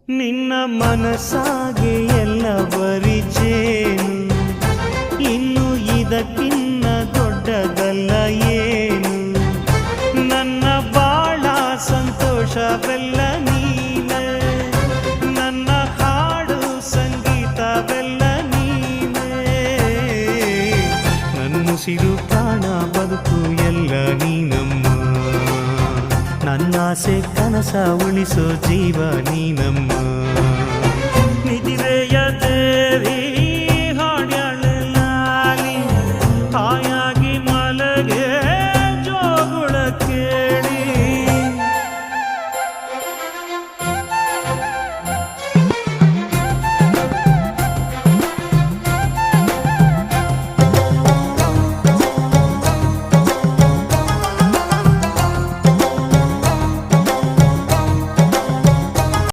ನಿನ್ನ ಮನಸ್ಸಾಗೆ ಎಲ್ಲ ಬರಿಚೇನು, ಇನ್ನು ಇದಕ್ಕಿನ್ನ ದೊಡ್ಡದಲ್ಲ ಏನು. ನನ್ನ ಬಾಳ ಸಂತೋಷವೆಲ್ಲ ನೀನೆ, ನನ್ನ ಹಾಡು ಸಂಗೀತವೆಲ್ಲ ನೀನೆ. ನನ್ನುಸಿರು ಪ್ರಾಣ ಬದುಕು ಎಲ್ಲ ನೀನಮ್ಮ, ನನ್ನಾಸೆ ಕನಸ ಉಳಿಸೋ ಜೀವ ನೀ.